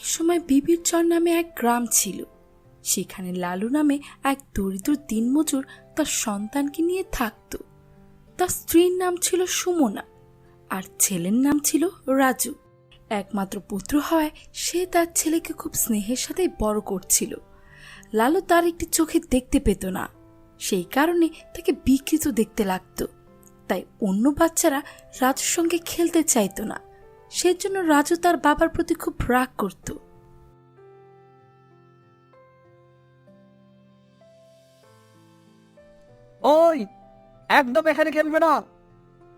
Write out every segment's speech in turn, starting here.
একসময় বিবির চর নামে এক গ্রাম ছিল। সেখানে লালু নামে এক দরিদ্র দিনমজুর তার সন্তানকে নিয়ে থাকত। তার স্ত্রীর নাম ছিল সুমনা আর ছেলের নাম ছিল রাজু। একমাত্র পুত্র হওয়ায় সে তার ছেলেকে খুব স্নেহের সাথে বড় করছিল। লালু তার একটি চোখে দেখতে পেত না, সেই কারণে তাকে বিকৃত দেখতে লাগত। তাই অন্য বাচ্চারা রাজুর সঙ্গে খেলতে চাইত না। সেজন্য রাজু তার বাবার প্রতি খুব রাগ করত। ওই, একদম এখানে খেলবে না।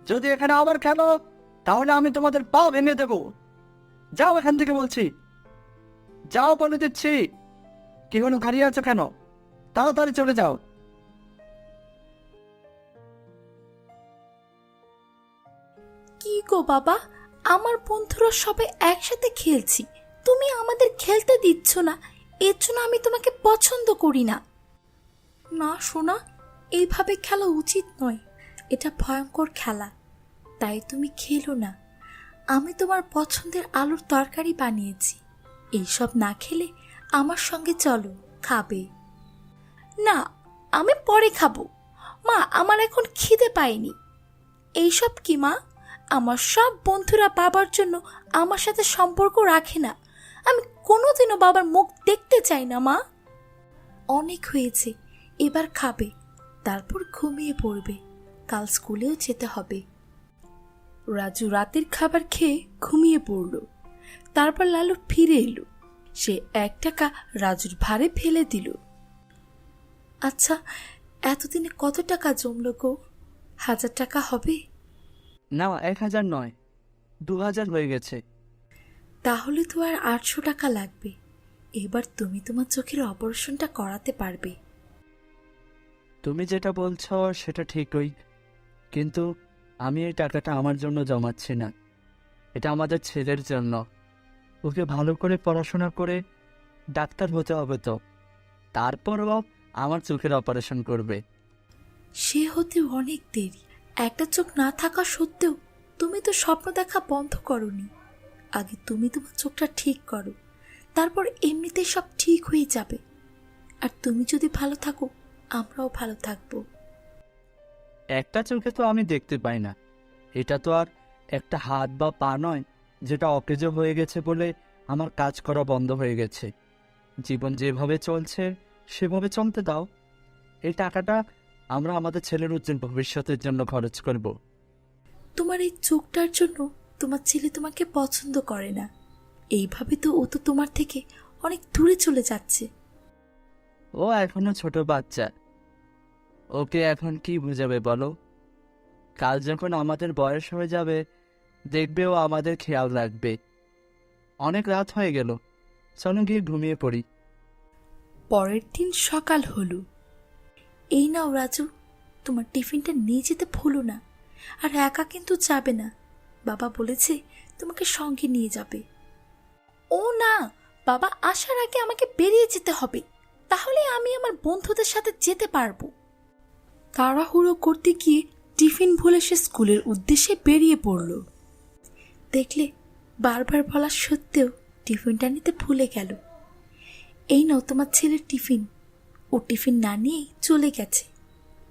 যদি এখানে আবার খেলো তাহলে আমি তোমাদের পা ভেঙে দেবো। যাও এখান থেকে বলছি, যাও বলে দিচ্ছি। কি হলো, দাঁড়িয়ে আছো কেন? তাড়াতাড়ি চলে যাও। কি গো বাবা, আমার বন্ধুরা সবাই একসাথে খেলছি, তুমি আমাদের খেলতে দিচ্ছ না। এর জন্য আমি তোমাকে পছন্দ করি না। না সোনা, এইভাবে খেলা উচিত নয়। এটা ভয়ঙ্কর খেলা, তাই তুমি খেলো না। আমি তোমার পছন্দের আলুর তরকারি বানিয়েছি, এইসব না খেলে আমার সঙ্গে চলো, খাবে। না, আমি পরে খাবো। মা, আমার এখন খিদে পায়নি। এইসব কি মা? আমার সব বন্ধুরা বাবার জন্য আমার সাথে সম্পর্ক রাখে না। আমি কোনোদিনও বাবার মুখ দেখতে চাই না মা। অনেক হয়েছে, এবার খাবে, তারপর ঘুমিয়ে পড়বে। কাল স্কুলেও যেতে হবে। রাজু রাতের খাবার খেয়ে ঘুমিয়ে পড়ল। তারপর লালু ফিরে এলো। সে 1 টাকা রাজুর ভারে ফেলে দিল। আচ্ছা, এতদিনে কত টাকা জমল গো? 1000 টাকা হবে? না, 1000 নয়, 2000 হয়ে গেছে। তাহলে তো আর 800 টাকা লাগবে। এবার তুমি তোমার চোখের অপারেশনটা করাতে পারবে। তুমি যেটা বলছো সেটা ঠিকই, কিন্তু আমি এই টাকাটা আমার জন্য জমাচ্ছি না। এটা আমাদের ছেলের জন্য। ওকে ভালো করে পড়াশোনা করে ডাক্তার হতে হবে, তো তারপরও আমার চোখের অপারেশন করবে। সে হতে অনেক দেরি। একটা চোখ না থাকা সত্ত্বেও তুমি তো স্বপ্ন দেখা বন্ধ করনি। আগে তুমি তোমার চোখটা ঠিক করো, তারপর এমনিতেই সব ঠিক হয়ে যাবে। আর তুমি যদি ভালো থাকো, আমরাও ভালো থাকবো। একটা চোখে তো আমি দেখতে পাই না। এটা তো আর একটা হাত বা পা নয় যেটা অকেজো হয়ে গেছে বলে আমার কাজ করা বন্ধ হয়ে গেছে। জীবন যেভাবে চলছে সেভাবে চলতে দাও। এই টাকাটা আমরা আমাদের ছেলের উজ্জ্বল ভবিষ্যতের জন্য খরচ করব। তোমার এই চোখটার জন্য তোমার ছেলে তোমাকে পছন্দ করে না। এইভাবে তো ও তো তোমার থেকে অনেক দূরে চলে যাচ্ছে। ও এখনো ছোট বাচ্চা, ওকে এখন কি বুঝাবে বলো? কাল যখন আমাদের বয়স হয়ে যাবে দেখবে ও আমাদের খেয়াল রাখবে। অনেক রাত হয়ে গেল, চলো গিয়ে ঘুমিয়ে পড়ি। পরের দিন সকাল হলো। এই নাও রাজু, তোমার টিফিনটা নিয়ে যেতে ভুলো না। আর একা কিন্তু যাবে না, বাবা বলেছে তোমাকে সঙ্গে নিয়ে যাবে। ও না, বাবা আসার আগে আমাকে বেরিয়ে যেতে হবে, তাহলে আমি আমার বন্ধুদের সাথে যেতে পারবো। তাড়াহুড়ো করতে গিয়ে টিফিন ভুলে সে স্কুলের উদ্দেশ্যে বেরিয়ে পড়ল। দেখলে, বারবার বলা সত্ত্বেও টিফিনটা নিতে ভুলে গেল। এই নাও তোমার ছেলের টিফিন। ও টিফিন না নিয়েই চলে গেছে,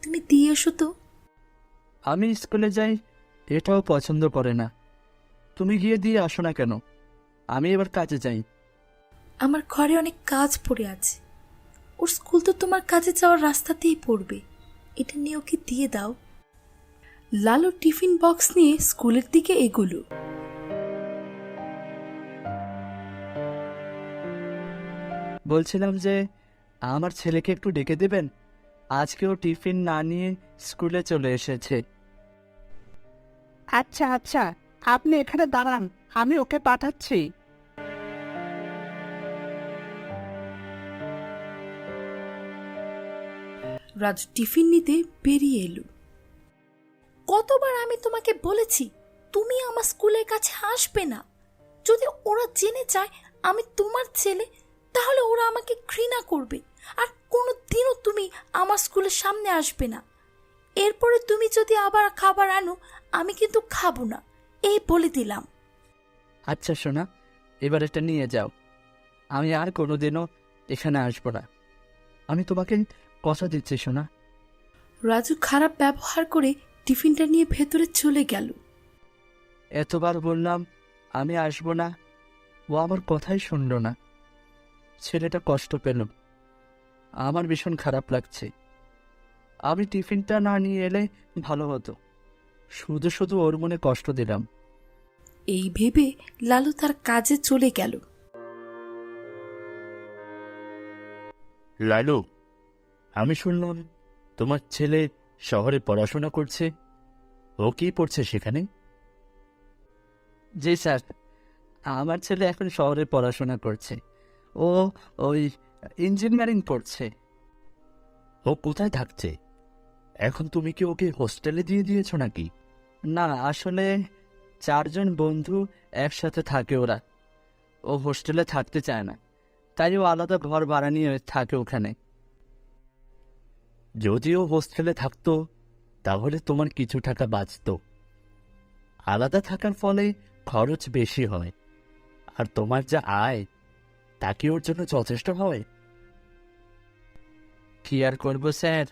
তুমি দিয়ে এসো তো। আমি স্কুলে যাই এটাও পছন্দ করে না। তুমি গিয়ে দিয়ে আসো না কেন? আমি এবার কাজে যাই। আমার ঘরে অনেক কাজ পড়ে আছে। ওর স্কুল তো তোমার কাজে যাওয়ার রাস্তাতেই পড়বে, এটা নিয়ে ওকে দিয়ে দাও। লালু টিফিন বক্স নিয়ে স্কুলের দিকে এগোলো। বলছিলাম যে আমার ছেলেকে একটু ডেকে দেবেন, আজকেও টিফিন না নিয়ে স্কুলে চলে এসেছে। আচ্ছা আচ্ছা, আপনি এখানে দাঁড়ান, আমি ওকে পাঠাচ্ছি। রাজু টিফিন নিতে বেরিয়ে এলো। কতবার আমি তোমাকে বলেছি তুমি আমার স্কুলের কাছে আসবে না। যদি ওরা জেনে যায় আমি তোমার ছেলে, তাহলে ওরা আমাকে ঘৃণা করবে। আর কোনোদিনও তুমি আমার স্কুলের সামনে আসবে না। এরপরে তুমি যদি আবার খাবার আনো, আমি কিন্তু খাবো না, এই বলে দিলাম। আচ্ছা সোনা, এবার এটা নিয়ে যাও। আমি আর কোনোদিনও এখানে আসবো না। আমি তোমাকে কথা দিচ্ছি সোনা। রাজু খারাপ ব্যবহার করে টিফিনটা নিয়ে ভেতরে চলে গেল। এতবার বললাম আমি আসবো না, ও আমার কথাই শুনল না। ছেলেটা কষ্ট পেল, আমার ভীষণ খারাপ লাগছে। আমি টিফিনটা না নিয়ে এলে ভালো হতো, শুধু শুধু ওর মনে কষ্ট দিলাম। এই ভেবে লালু তার কাজে চলে গেল। লালু, আমি শুনলাম তোমার ছেলে শহরে পড়াশোনা করছে। ও কি পড়ছে সেখানে? জি স্যার, আমার ছেলে এখন শহরে পড়াশোনা করছে। ও ওই ইঞ্জিনিয়ারিং পড়ছে। ও কোথায় থাকছে এখন? তুমি কি ওকে হোস্টেলে দিয়ে দিয়েছো নাকি? না, আসলে 4 জন বন্ধু একসাথে থাকে ওরা। ও হোস্টেলে থাকতে চায় না, তাই ও আলাদা ঘর ভাড়া নিয়ে থাকে ওখানে। যদিও হোস্টেলে থাকতো তাহলে তোমার কিছু টাকা বাঁচতো। আলাদা থাকার ফলে খরচ বেশি হয়, আর তোমার যা আয় তা কি ওর জন্য যথেষ্ট হয়? কি আর করবো স্যার,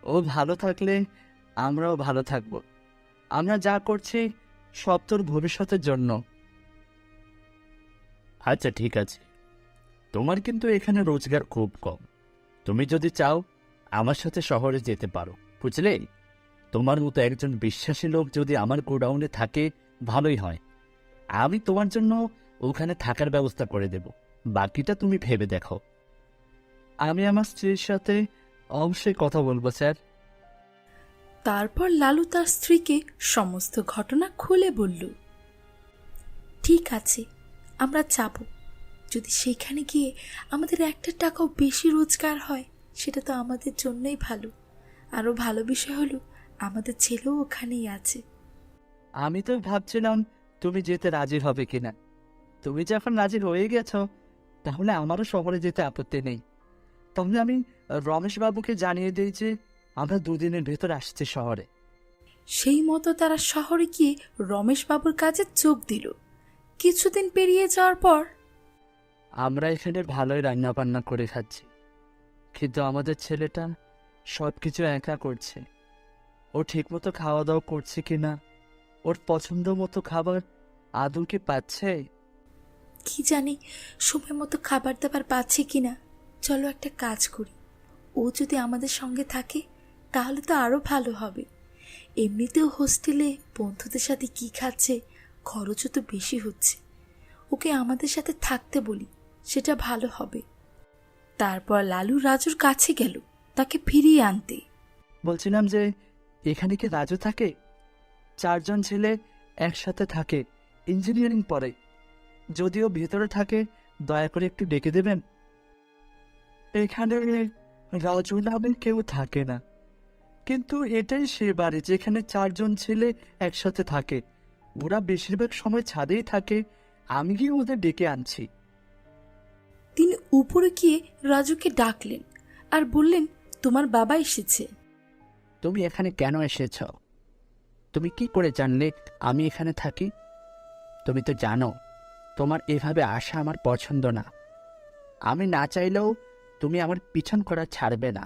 ও ভালো থাকলে আমরাও ভালো থাকব। আমরা যা করছি সব তোর ভবিষ্যতের জন্য। আচ্ছা ঠিক আছে, তোমার কিন্তু এখানে রোজগার খুব কম। তুমি যদি চাও আমার সাথে শহরে যেতে পারো, বুঝলে? তোমার মতো একজন বিশ্বাসী লোক যদি আমার গোডাউনে থাকে ভালোই হয়। আমি তোমার জন্য ওখানে থাকার ব্যবস্থা করে দেব, বাকিটা তুমি ভেবে দেখো। আমি আমার স্ত্রীর সাথে অবশ্যই কথা বলবো স্যার। তারপর লালু তার স্ত্রীকে সমস্ত ঘটনা খুলে বলল। ঠিক আছে, আমরা যাব। যদি সেখানে গিয়ে আমাদের একটা টাকাও বেশি রোজগার হয় সেটা তো আমাদের জন্যই ভালো। আরো ভালো বিষয় হলো আমাদের ছেলেও ওখানেই আছে। আমি তো ভাবছিলাম তুমি যেতে রাজি হবে কিনা। তুমি যখন রাজি হয়ে গেছ তাহলে আমারও শহরে যেতে আপত্তি নেই। তাহলে আমি রমেশবাবুকে জানিয়ে দিই যে আমরা 2 দিনের ভেতর আসছি শহরে। সেই মতো তারা শহরে গিয়ে রমেশবাবুর কাজে যোগ দিল। কিছুদিন পেরিয়ে যাওয়ার পর আমরা এখানে ভালোই রান্না বান্না করে খাচ্ছি, কিন্তু আমাদের ছেলেটা সব কিছু একা করছে। ও ঠিকমতো খাওয়া দাওয়া করছে কিনা, ওর পছন্দ মতো খাবার আদৌ কি পাচ্ছে? কি জানি সময় মতো খাবার দাবার পাচ্ছে কিনা। চলো একটা কাজ করি, ও যদি আমাদের সঙ্গে থাকে তাহলে তো আরো ভালো হবে। এমনিতেও হোস্টেলে বন্ধুদের সাথে কি খাচ্ছে, খরচও তো বেশি হচ্ছে। ওকে আমাদের সাথে থাকতে বলি, সেটা ভালো হবে। তারপর লালু রাজুর কাছে গেল তাকে ফিরিয়ে আনতে। বলছিলাম যে এখানে কি রাজু থাকে? 4 জন ছেলে একসাথে থাকে, ইঞ্জিনিয়ারিং পড়ে। যদিও ভেতরে থাকে দয়া করে একটু ডেকে দেবেন। এখানে রাজু নামে কেউ থাকে না, কিন্তু এটাই সে বাড়ি যেখানে 4 জন ছেলে একসাথে থাকে। ওরা বেশিরভাগ সময় ছাদেই থাকে, আমি গিয়ে ওদের ডেকে আনছি। তিনি উপরে গিয়ে রাজুকে ডাকলেন আর বললেন, তোমার বাবা এসেছে। তুমি এখানে কেন এসেছ? তুমি কি করে জানলে আমি এখানে থাকি? তুমি তো জানো তোমার এভাবে আসা আমার পছন্দ না। আমি না চাইলেও তুমি আমার পিছন করা ছাড়বে না।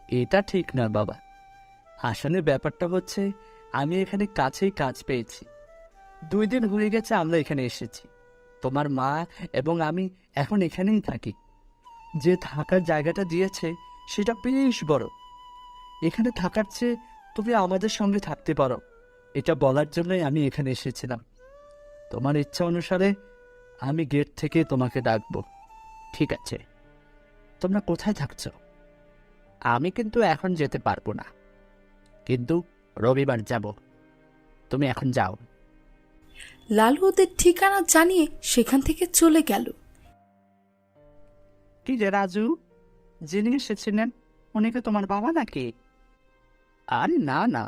এটা ঠিক না বাবা। আসলে ব্যাপারটা হচ্ছে আমি এখানে কাছেই কাজ পেয়েছি। 2 দিন হয়ে গেছে আমরা এখানে এসেছি। তোমার মা এবং আমি এখন এখানেই থাকি। যে থাকার জায়গাটা দিয়েছে সেটা বেশ বড়। এখানে থাকার চেয়ে তুমি আমাদের সঙ্গে থাকতে পারো, এটা বলার জন্যই আমি এখানে এসেছিলাম। তোমার ইচ্ছা অনুসারে আমি গেট থেকে তোমাকে ডাকবো। ঠিক আছে, তোমরা কোথায় থাকছো? আমি কিন্তু এখন যেতে পারবো না, কিন্তু রবিবার যাব। তুমি এখন যাও। লালু ওদের ঠিকানা জানিয়ে সেখান থেকে চলে গেল। কি যে রাজু, যিনি এসেছিলেন উনি কি তোমার বাবা নাকি? আরে না না,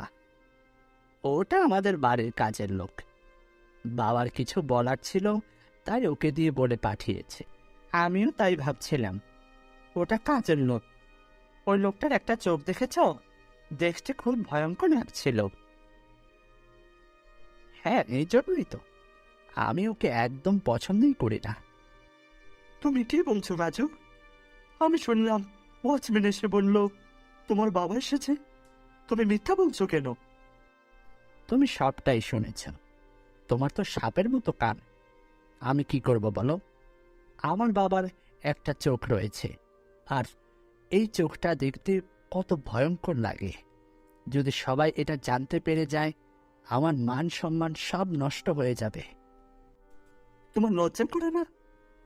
ওটা আমাদের বাড়ির কাজের লোক। বাবার কিছু বলার ছিল তাই ওকে দিয়ে বলে পাঠিয়েছে। আমিও তাই ভাবছিলাম, ওটা কাজের লোক। ওই লোকটার একটা চোখ দেখেছ? দেখতে খুব ভয়ঙ্কর লাগছিল। হ্যাঁ, এই জন্যই তো আমি ওকে একদম পছন্দই করি না। তুমি কি বলছো রাজু? আমি শুনলাম ওয়াচম্যান এসে বলল তোমার বাবা এসেছে। তুমি মিথ্যা বলছো কেন? তুমি সবটাই শুনেছ। তোমার তো সাপের মতো কান। আমি কি করব বলো? আমার বাবার একটা চোখ রয়েছে, আর এই চোখটা দেখতে কত ভয়ঙ্কর লাগে। যদি সবাই এটা জানতে পেরে যায়, আমার মান সম্মান সব নষ্ট হয়ে যাবে। তোমার লজ্জা করে না?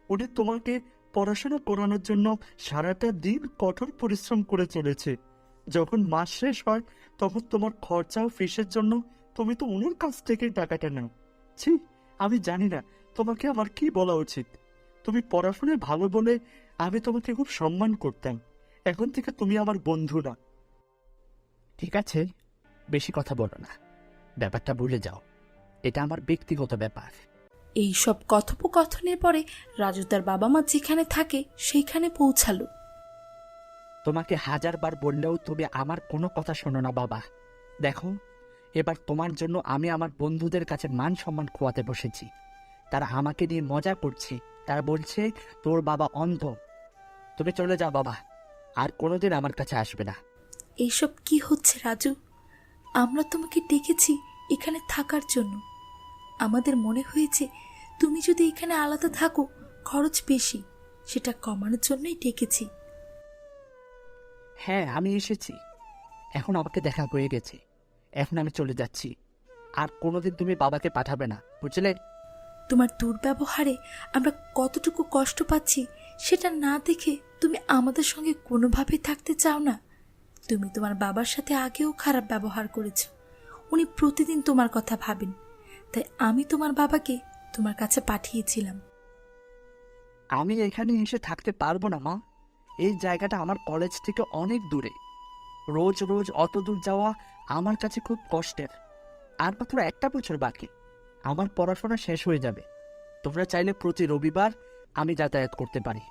উনি তোমাকে পড়াশোনা করানোর জন্য সারাটা দিন কঠোর পরিশ্রম করে চলেছে। যখন মাস শেষ হয় তখন তোমার খরচা ও ফিসের জন্য তুমি তো উনার কাছ থেকেই টাকাটা নাও। ছি, আমি জানি না তোমাকে আমার কি বলা উচিত। তুমি পড়াশোনায় ভালো বলে আমি তোমাকে খুব সম্মান করতাম। এখন থেকে তুমি আমার বন্ধু না। ঠিক আছে, বেশি কথা বলো না। ব্যাপারটা ভুলে যাও। এটা আমার ব্যক্তিগত ব্যাপার। এই সব কথোপকথনের পরে রাজু তার বাবা মা যেখানে থাকে সেইখানে পৌঁছালো। তোমাকে 1000 বার বললেও তুমি আমার কোনো কথা শোনো না বাবা। দেখো, এবার তোমার জন্য আমি আমার বন্ধুদের কাছে মান সম্মান খোয়াতে বসেছি। তারা আমাকে নিয়ে মজা করছে। তারা বলছে তোর বাবা অন্ধ। তুমি চলে যাও বাবা, আর কোনোদিন আমার কাছে আসবে না। এইসব কি হচ্ছে রাজু? আমরা তোমাকে ডেকেছি এখানে থাকার জন্য। আমাদের মনে হয়েছে তুমি যদি এখানে আলাদা থাকো খরচ বেশি, সেটা কমানোর জন্যই ডেকেছি। হ্যাঁ, আমি এসেছি। এখন আমাকে দেখা হয়ে গেছে। এখন আমি চলে যাচ্ছি। আর কোনোদিন তুমি বাবাকে পাঠাবে না, বুঝলে? তোমার দুর্ব্যবহারে আমরা কতটুকু কষ্ট পাচ্ছি সেটা না দেখে তুমি আমাদের সঙ্গে কোনোভাবেই থাকতে চাও না। তুমি তোমার বাবার সাথে আগেও খারাপ ব্যবহার করেছো। উনি প্রতিদিন তোমার কথা ভাবেন, তাই আমি তোমার বাবাকে তোমার কাছে পাঠিয়েছিলাম। আমি এখানে এসে থাকতে পারবো না মা। এই জায়গাটা আমার কলেজ থেকে অনেক দূরে। রোজ রোজ অত দূর যাওয়া আমার কাছে খুব কষ্টের। আর মাত্র 1 বছর বাকি, আমার পড়াশোনা শেষ হয়ে যাবে। তোমরা চাইলে প্রতি রবিবার আমি যাতায়াত করতে পারি।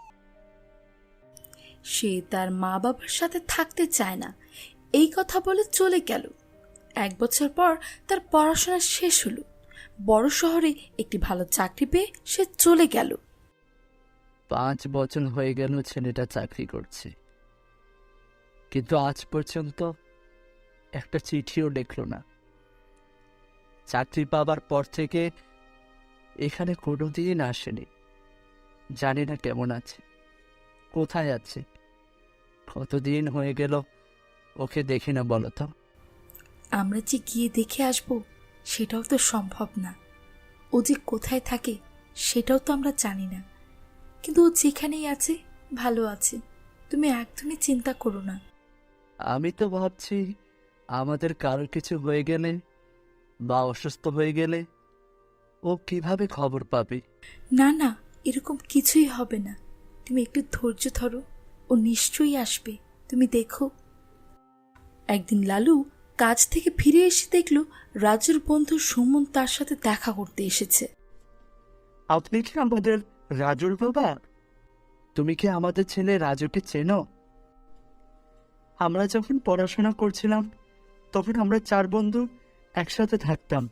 সে তার মা বাবার সাথে থাকতে চায় না, এই কথা বলে চলে গেল। 1 বছর পর তার পড়াশোনা শেষ হলো। বড় শহরে একটি ভালো চাকরি পেয়ে সে চলে গেল। 5 বছর হয়ে গেল ছেলেটা চাকরি করছে, কিন্তু আজ পর্যন্ত একটা চিঠিও লিখলো না। চাকরি পাবার পর থেকে এখানে কোনোদিন আসেনি। জানি না কেমন আছে, কোথায় আছে। কতদিন হয়ে গেল ওকে দেখি না বলো তো। আমরা যে গিয়ে দেখে আসব সেটাও তো সম্ভব না। ও যে কোথায় থাকে সেটাও তো আমরা জানি না। কিন্তু ও যেখানেই আছে ভালো আছে, তুমি একদমই চিন্তা করো না। আমি তো ভাবছি আমাদের কারো কিছু হয়ে গেলে বা অসুস্থ হয়ে গেলে ও কিভাবে খবর পাবে। না না, এরকম কিছুই হবে না। তুমি একটু ধৈর্য ধরো, ও নিশ্চয়ই আসবে, তুমি দেখো। একদিন লালু কাজ থেকে ফিরে এসে দেখলো রাজুর বন্ধু সুমন তার সাথে দেখা করতে এসেছে। আপনি কি আমাদের রাজুর বাবা? তুমি কি আমাদের ছেলে রাজুকে চেনো? আমরা যখন পড়াশোনা করছিলাম তখন আমরা 4 বন্ধু একসাথে থাকতাম।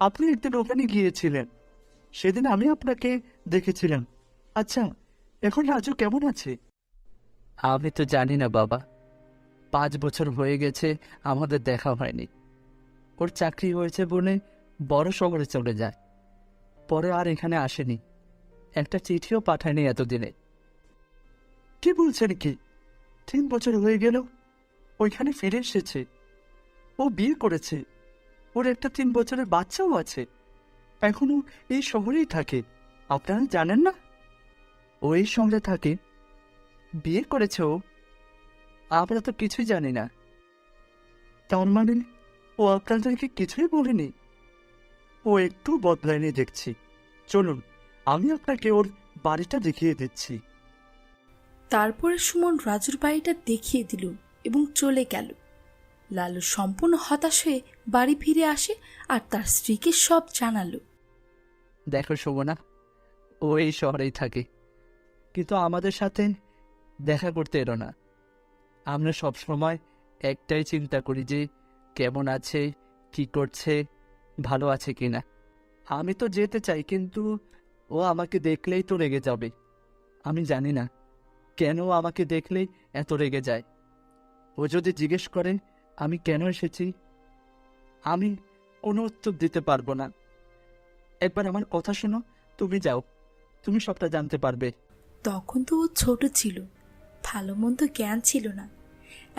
আপনি একদিন ওখানে গিয়েছিলেন, সেদিন আমি আপনাকে দেখেছিলাম। আচ্ছা, এখন রাজু কেমন আছে? আমি তো জানি না বাবা। 5 বছর হয়ে গেছে আমাদের দেখা হয়নি। ওর চাকরি হয়েছে বলে বড় শহরে চলে যায়, পরে আর এখানে আসেনি। একটা চিঠিও পাঠায়নি এতদিনে। কি বলছেন কি? 3 বছর হয়ে গেল ওইখানে ফিরে এসেছে। ও বিয়ে করেছে, ওর একটা 3 বছরের বাচ্চাও আছে। এখনো এই শহরেই থাকে। আপনারা জানেন না? ও এই শহরে থাকে, বিয়ে করেছে ও। আমরা তো কিছুই জানি না। তার মানে ও আপনাদেরকে কিছুই বলেনি? ও একটু বদলায়নি দেখছি। চলুন, আমি আপনাকে ওর বাড়িটা দেখিয়ে দিচ্ছি। তারপরে সুমন রাজুর বাড়িটা দেখিয়ে দিল এবং চলে গেল। লালু সম্পূর্ণ হতাশ হয়ে বাড়ি ফিরে আসে আর তার স্ত্রীকে সব জানালো। দেখো শোভনা, ও এই শহরেই থাকে, কিন্তু আমাদের সাথে দেখা করতে এলো না। আমরা সব সময় একটাই চিন্তা করি যে কেমন আছে, কি করছে, ভালো আছে কিনা। আমি তো যেতে চাই, কিন্তু ও আমাকে দেখলেই তো রেগে যাবে। আমি জানি না কেন আমাকে দেখলেই এত রেগে যায়। ও যদি জিজ্ঞেস করে আমি কেন এসেছি, আমি কোনো উত্তর দিতে পারবো না। একবার আমার কথা শোনো, তুমি যাও, তুমি সবটা জানতে পারবে। তখন তো ও ছোট ছিল, ভালো মন্দ জ্ঞান ছিল না।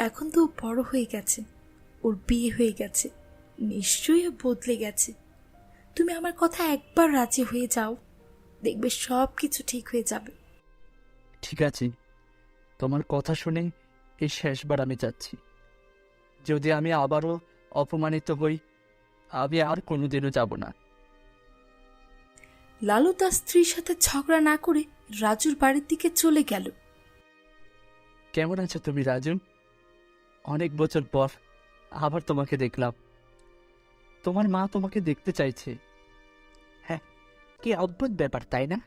এখন তো ও বড় হয়ে গেছে, ওর বিয়ে হয়ে গেছে, নিশ্চয়ই ও বদলে গেছে। তুমি আমার কথা একবার রাজি হয়ে যাও, দেখবে সব কিছু ঠিক হয়ে যাবে। ঠিক আছে, তোমার কথা শুনে এই শেষবার আমি যাচ্ছি। যদি আমি আবারও অপমানিত হই, আমি আর কোনোদিনও যাব না। লালু তার স্ত্রীর সাথে ঝগড়া না করে রাজুর বাড়ির দিকে চলে গেল। কেমন আছো তুমি রাজু? অনেক বছর পর আবার তোমাকে দেখলাম। তোমার মা তোমাকে দেখতে চাইছে। হ্যাঁ, কি অদ্ভুত ব্যাপার, তাই না?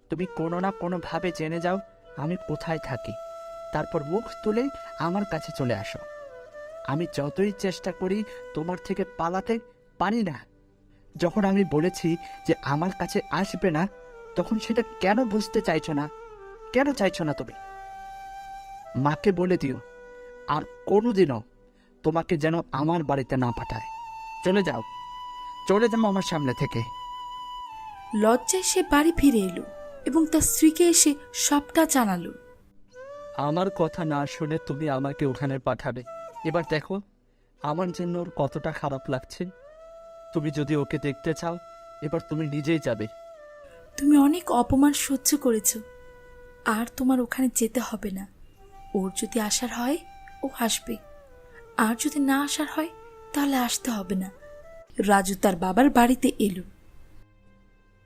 তুমি কোনো না কোনোভাবে জেনে যাও আমি কোথায় থাকি, তারপর মুখ তুলে আমার কাছে চলে আসো। আমি যতই চেষ্টা করি তোমার থেকে পালাতে পারি না। যখন আমি বলেছি যে আমার কাছে আসবে না, তখন সেটা কেন বুঝতে চাইছো না? কেন চাইছো না তুমি? মাকে বলে দিও আর কোনোদিনও তোমাকে যেন আমার বাড়িতে না পাঠায়। চলে যাও, চলে যাও আমার সামনে থেকে। লজ্জায় সে বাড়ি ফিরে এলো এবং তার স্ত্রীকে এসে সবটা জানালো। আমার কথা না শুনে তুমি আমাকে ওখানে পাঠাবে। এবার দেখো আমার জন্য ওর কতটা খারাপ লাগছে। তুমি যদি ওকে দেখতে চাও, এবার তুমি নিজেই যাবে। তুমি অনেক অপমান সহ্য করেছ, আর তোমার ওখানে যেতে হবে না। ওর যদি আসার হয় ও আসবে, আর যদি না আসার হয় তাহলে আসতে হবে না। রাজু তার বাবার বাড়িতে এলো।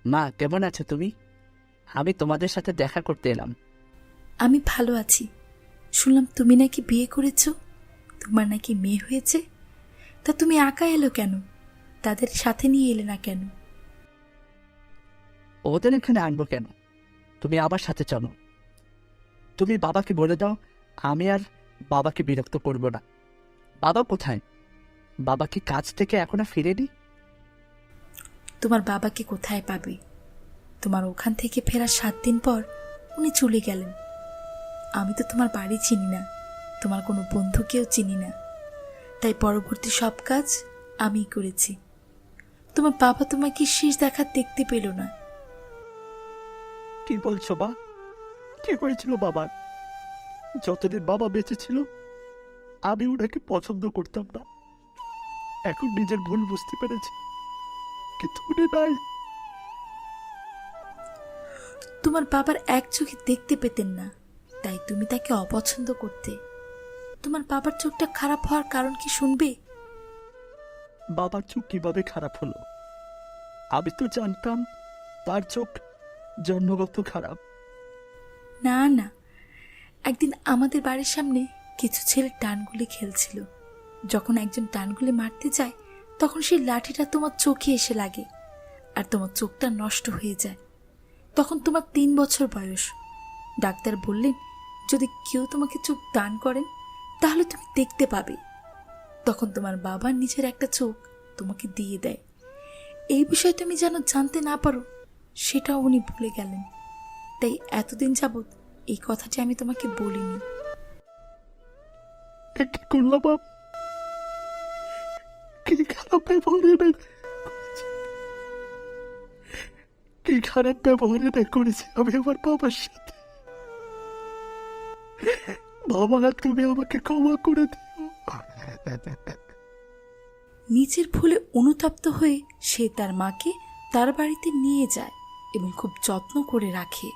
মা, কেমন আছো তুমি? আমি তোমাদের সাথে দেখা করতে এলাম। আমি ভালো আছি। শুনলাম তুমি নাকি বিয়ে করেছো, তোমার নাকি মেয়ে হয়েছে। তা তুমি একা এলো কেন? তাদের সাথে নিয়ে এলে না কেন? ওদের এখানে আনবো কেন? তুমি আবার সাথে চলো। তুমি বাবাকে বলে দাও আমি আর বাবাকে বিরক্ত করব না। বাবা কোথায়? বাবা কি কাজ থেকে এখনো ফিরেনি? তোমার বাবাকে কোথায় পাবে? তোমার ওখান থেকে ফেরার 7 দিন পর উনি চলে গেলেন। আমি তো তোমার বাড়ি চিনি না, তোমার কোনো বন্ধুকেও চিনি না, তাই পরবর্তী সব কাজ আমিই করেছি। তোমার বাবা তোমাকে শেষ দেখা দেখতে পেল না। কি বলছো বা? কি হয়েছিল বাবার? যতদিন বাবা বেঁচে ছিল আমি ওনাকে পছন্দ করতাম না। এখন নিজের ভুল বুঝতে পেরেছি, কিন্তু উনি নাই। তোমার বাবার এক চোখে দেখতে পেতেন না, তাই তুমি তাকে অপছন্দ করতে। তোমার বাবার চোখটা খারাপ হওয়ার কারণ কি শুনবে? বাবার চোখ কিভাবে খারাপ হলো? আমি তো জানতাম তার চোখ জন্মগত খারাপ। না না, একদিন আমাদের বাড়ির সামনে কিছু ছেলে টানগুলি খেলছিল। যখন একজন টানগুলি মারতে যায়, তখন সেই লাঠিটা তোমার চোখে এসে লাগে আর তোমার চোখটা নষ্ট হয়ে যায়। তখন তোমার 3 বছর বয়স। ডাক্তার বললেন যদি কেউ তোমাকে চোখ দান করেন তাহলে তুমি দেখতে পাবে। তখন তোমার বাবা নিজের একটা চোখ তোমাকে দিয়ে দেয়। এই বিষয়ে তুমি যেন জানতে না পারো সেটাও উনি ভুলে গেলেন, তাই এতদিন যাবৎ এই কথাটি আমি তোমাকে বলিনি। কি করলাম বাপ? কি খারাপ ব্যবহার কি খারাপ ব্যবহার করেছি আমি আমার বাবার সাথে। বাবা, তুমি আমাকে ক্ষমা করে দিও। নিজের ভুলে অনুতপ্ত হয়ে সে তার মাকে তার বাড়িতে নিয়ে যায় এবং খুব যত্ন করে রাখে।